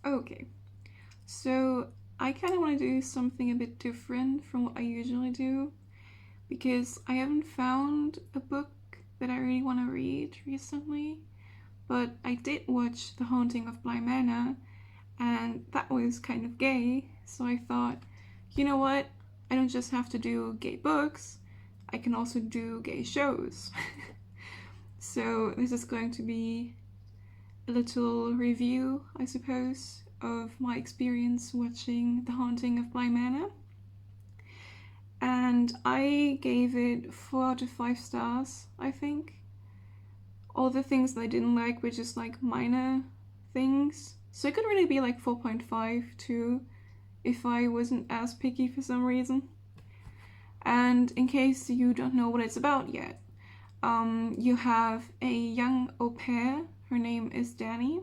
Okay, so I kind of want to do something a bit different from what I usually do because I haven't found a book that I really want to read recently. But I did watch The Haunting of Bly Manor, and that was kind of gay, so I thought, you know what? I don't just have to do gay books, I can also do gay shows. So this is going to be a little review, I suppose, of my experience watching The Haunting of Bly Manor. And I gave it 4 out of 5 stars, I think. All the things that I didn't like were just like minor things. So it could really be like 4.5 too, if I wasn't as picky for some reason. And in case you don't know what it's about yet, you have a young au pair, her name is Danny,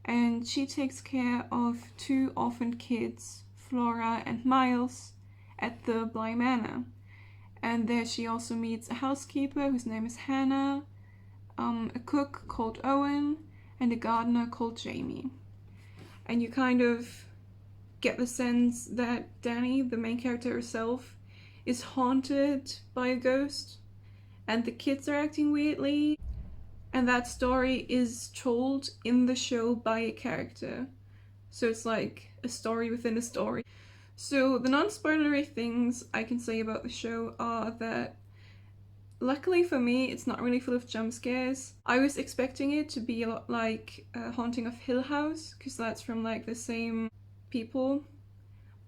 and she takes care of 2 orphaned kids, Flora and Miles, at the Bly Manor. And there she also meets a housekeeper whose name is Hannah, a cook called Owen, and a gardener called Jamie. And you kind of get the sense that Danny, the main character herself, is haunted by a ghost, and the kids are acting weirdly, and that story is told in the show by a character. So it's like a story within a story. So the non-spoilery things I can say about the show are that luckily for me, it's not really full of jump scares. I was expecting it to be a lot like Haunting of Hill House, because that's from like the same people.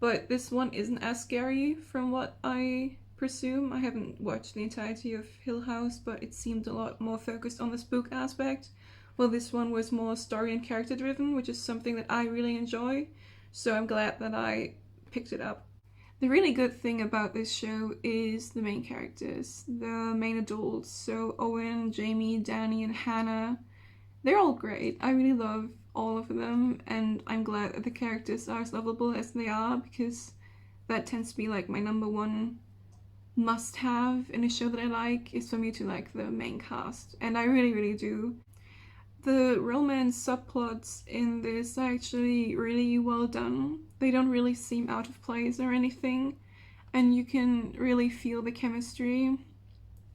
But this one isn't as scary from what I presume. I haven't watched the entirety of Hill House, but it seemed a lot more focused on the spook aspect. Well, this one was more story and character driven, which is something that I really enjoy. So I'm glad that I picked it up. The really good thing about this show is the main characters, the main adults. So Owen, Jamie, Danny, and Hannah. They're all great. I really love all of them, and I'm glad that the characters are as lovable as they are, because that tends to be like my number one must-have in a show that I like, is for me to like the main cast, and I really, really do. The romance subplots in this are actually really well done. They don't really seem out of place or anything, and you can really feel the chemistry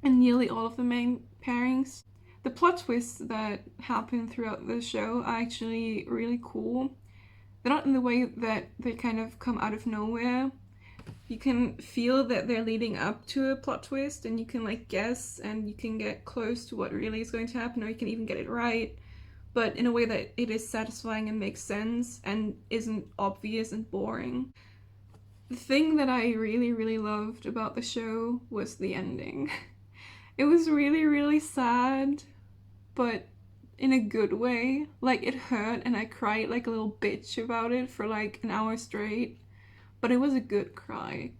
in nearly all of the main pairings. The plot twists that happen throughout the show are actually really cool. They're not in the way that they kind of come out of nowhere. You can feel that they're leading up to a plot twist, and you can like guess, and you can get close to what really is going to happen, or you can even get it right, but in a way that it is satisfying and makes sense and isn't obvious and boring. The thing that I really, really loved about the show was the ending. It was really, really sad, but in a good way. Like, it hurt and I cried like a little bitch about it for like an hour straight, but it was a good cry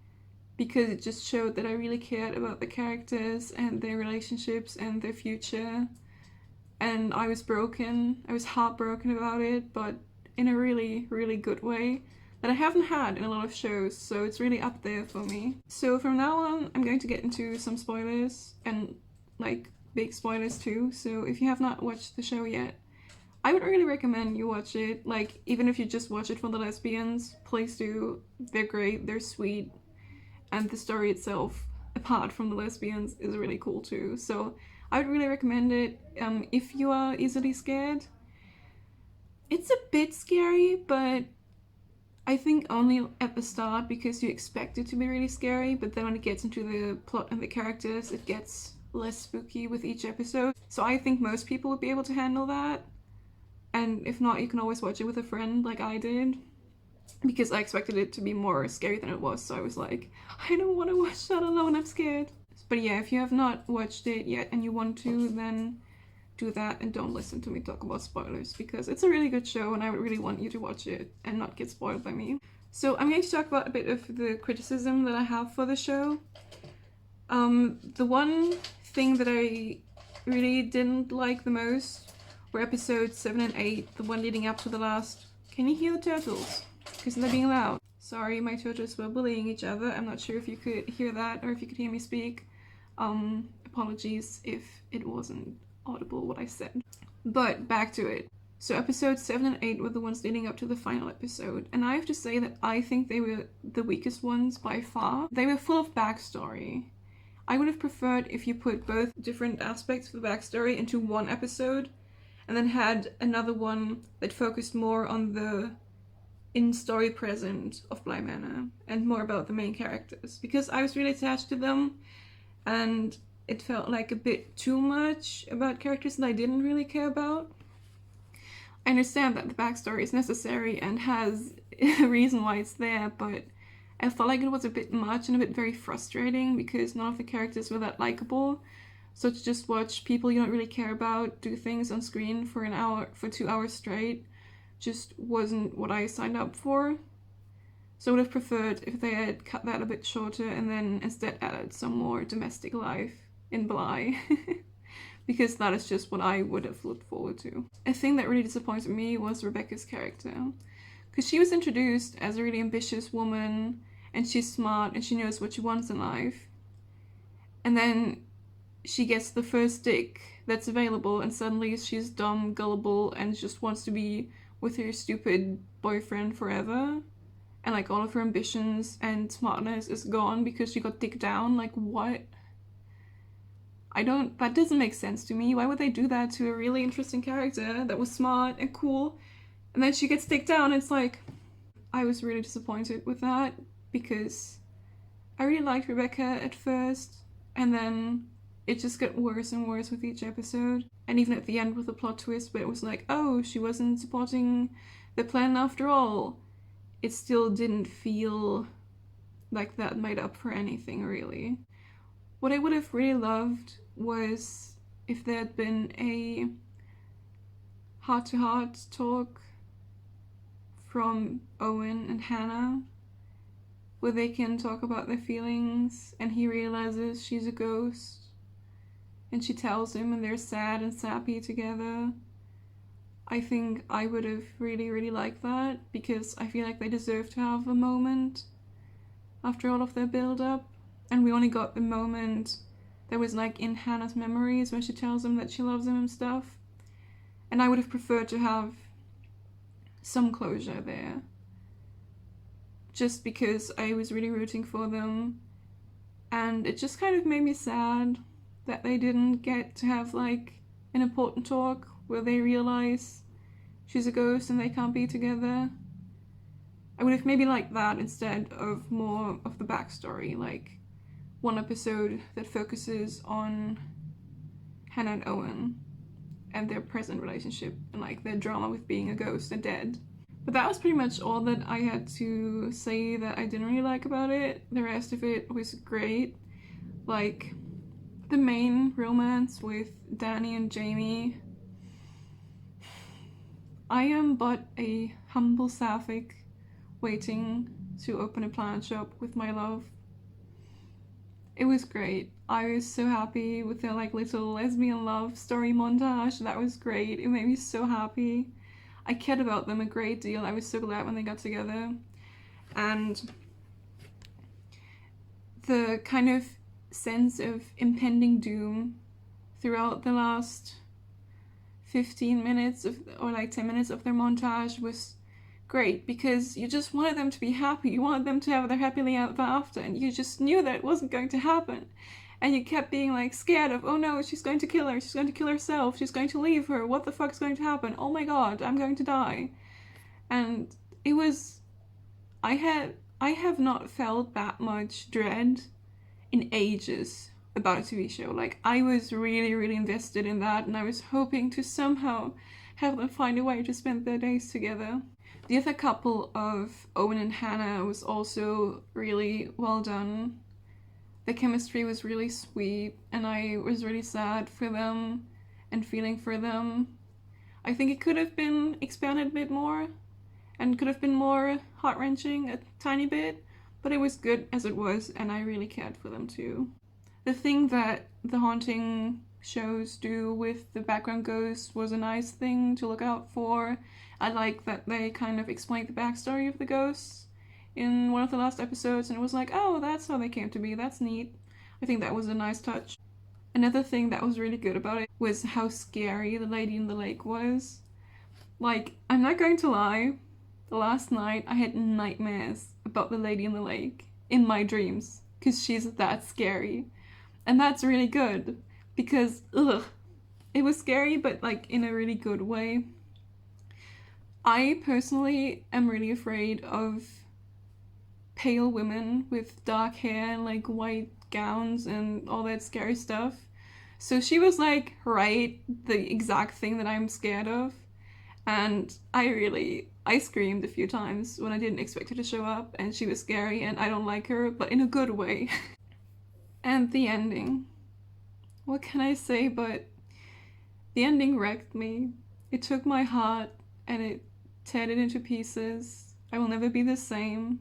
because it just showed that I really cared about the characters and their relationships and their future. And I was broken. I was heartbroken about it, but in a really, really good way that I haven't had in a lot of shows, so it's really up there for me. So from now on, I'm going to get into some spoilers, and like big spoilers too, so if you have not watched the show yet, I would really recommend you watch it. Like, even if you just watch it for the lesbians, please do. They're great, they're sweet, and the story itself, apart from the lesbians, is really cool too. So I would really recommend it. If you are easily scared, it's a bit scary, but I think only at the start, because you expect it to be really scary, but then when it gets into the plot and the characters, it gets less spooky with each episode. So I think most people would be able to handle that. And if not, you can always watch it with a friend like I did, because I expected it to be more scary than it was, so I was like, I don't want to watch that alone, I'm scared. But yeah, if you have not watched it yet and you want to, then do that and don't listen to me talk about spoilers, because it's a really good show and I would really want you to watch it and not get spoiled by me. So I'm going to talk about a bit of the criticism that I have for the show. The one thing that I really didn't like the most were episodes 7 and 8, the one leading up to the last. Can you hear the turtles? Because they're being loud. Sorry, my turtles were bullying each other. I'm not sure if you could hear that or if you could hear me speak. Apologies if it wasn't audible what I said. But back to it. So episodes 7 and 8 were the ones leading up to the final episode, and I have to say that I think they were the weakest ones by far. They were full of backstory. I would have preferred if you put both different aspects of the backstory into one episode, and then had another one that focused more on the in-story present of Bly Manor, and more about the main characters, because I was really attached to them, and it felt like a bit too much about characters that I didn't really care about. I understand that the backstory is necessary and has a reason why it's there, but I felt like it was a bit much and a bit very frustrating because none of the characters were that likable. So to just watch people you don't really care about do things on screen for 2 hours straight just wasn't what I signed up for. So I would have preferred if they had cut that a bit shorter and then instead added some more domestic life in Bly. Because that is just what I would have looked forward to. A thing that really disappointed me was Rebecca's character. Because she was introduced as a really ambitious woman, and she's smart, and she knows what she wants in life. And then she gets the first dick that's available, and suddenly she's dumb, gullible, and just wants to be with her stupid boyfriend forever. And like all of her ambitions and smartness is gone because she got dicked down. Like, what? That doesn't make sense to me. Why would they do that to a really interesting character that was smart and cool? And then she gets dicked down. It's like, I was really disappointed with that because I really liked Rebecca at first, and then it just got worse and worse with each episode. And even at the end with the plot twist where it was like, oh, she wasn't supporting the plan after all, it still didn't feel like that made up for anything, really. What I would have really loved was if there had been a heart-to-heart talk from Owen and Hannah, where they can talk about their feelings and he realizes she's a ghost and she tells him and they're sad and sappy together. I think I would have really, really liked that because I feel like they deserve to have a moment after all of their build-up. And we only got the moment that was like in Hannah's memories when she tells him that she loves him and stuff. And I would have preferred to have some closure there. Just because I was really rooting for them. And it just kind of made me sad that they didn't get to have like an important talk where they realize she's a ghost and they can't be together. I would have maybe liked that instead of more of the backstory, like one episode that focuses on Hannah and Owen and their present relationship and like their drama with being a ghost and dead. But that was pretty much all that I had to say that I didn't really like about it. The rest of it was great. Like the main romance with Danny and Jamie. I am but a humble sapphic waiting to open a plant shop with my love. It was great. I was so happy with their like little lesbian love story montage. That was great. It made me so happy. I cared about them a great deal. I was so glad when they got together. And the kind of sense of impending doom throughout the last 15 minutes or like 10 minutes of their montage was great because you just wanted them to be happy. You wanted them to have their happily ever after, and you just knew that it wasn't going to happen. And you kept being like scared of, oh no, she's going to kill her, she's going to kill herself, she's going to leave her, what the fuck's going to happen? Oh my god, I'm going to die. And it was, I have not felt that much dread in ages about a TV show. Like, I was really, really invested in that, and I was hoping to somehow have them find a way to spend their days together. The other couple of Owen and Hannah was also really well done. The chemistry was really sweet, and I was really sad for them and feeling for them. I think it could have been expanded a bit more and could have been more heart-wrenching a tiny bit, but it was good as it was, and I really cared for them too. The thing that the Haunting shows do with the background ghosts was a nice thing to look out for. I like that they kind of explained the backstory of the ghosts in one of the last episodes, and it was like, oh, that's how they came to be, that's neat. I think that was a nice touch. Another thing that was really good about it was how scary the lady in the lake was. Like, I'm not going to lie, last night I had nightmares about the lady in the lake in my dreams because she's that scary. And that's really good because, ugh, it was scary, but like in a really good way. I personally am really afraid of pale women with dark hair and like white gowns and all that scary stuff. So she was like, right, the exact thing that I'm scared of. And I screamed a few times when I didn't expect her to show up, and she was scary, and I don't like her, but in a good way. And the ending. What can I say but the ending wrecked me. It took my heart and it teared it into pieces. I will never be the same.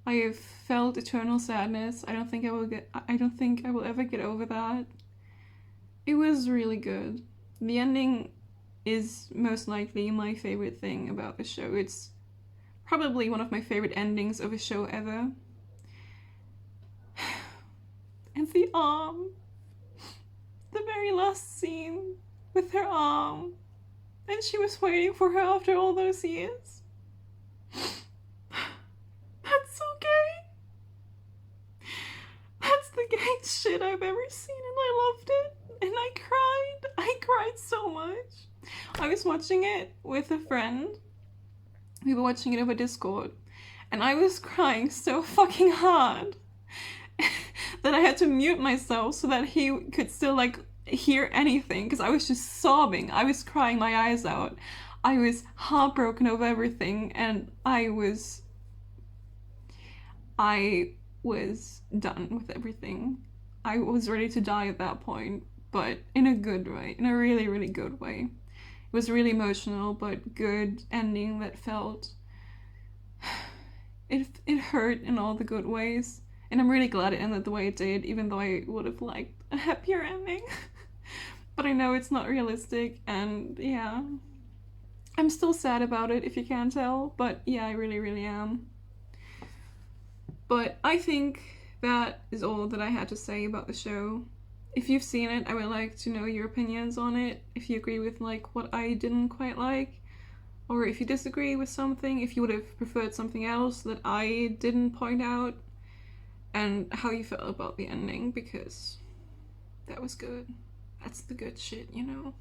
I have felt eternal sadness. I don't think I will ever get over that. It was really good. The ending is most likely my favorite thing about the show. It's probably one of my favorite endings of a show ever. And the arm. The very last scene with her arm. And she was waiting for her after all those years. That's so gay. That's the gayest shit I've ever seen, and I loved it. And I cried. I cried so much. I was watching it with a friend. We were watching it over Discord. And I was crying so fucking hard that I had to mute myself so that he could still like hear anything, because I was just sobbing. I was crying my eyes out. I was heartbroken over everything, and I was done with everything. I was ready to die at that point, but in a good way, in a really, really good way. It was really emotional, but good ending that felt... It hurt in all the good ways, and I'm really glad it ended the way it did, even though I would have liked a happier ending. But I know it's not realistic, and yeah. I'm still sad about it, if you can't tell, but yeah, I really, really am. But I think that is all that I had to say about the show. If you've seen it, I would like to know your opinions on it, if you agree with like what I didn't quite like, or if you disagree with something, if you would have preferred something else that I didn't point out, and how you felt about the ending, because that was good. That's the good shit, you know?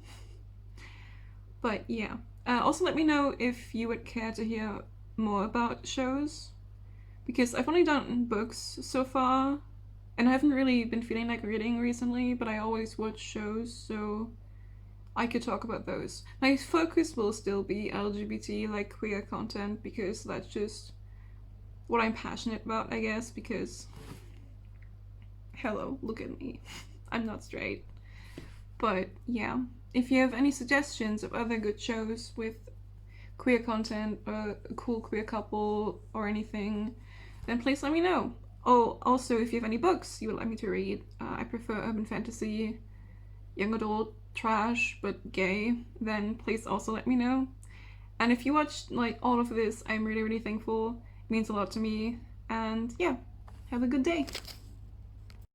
But yeah. Also let me know if you would care to hear more about shows, because I've only done books so far, and I haven't really been feeling like reading recently, but I always watch shows, so I could talk about those. My focus will still be LGBT, like queer content, because that's just what I'm passionate about, I guess, because hello, look at me. I'm not straight. But yeah, if you have any suggestions of other good shows with queer content, or a cool queer couple, or anything, then please let me know. Oh, also, if you have any books you would like me to read, I prefer urban fantasy, young adult, trash, but gay, then please also let me know. And if you watched like all of this, I'm really, really thankful. It means a lot to me. And yeah, have a good day.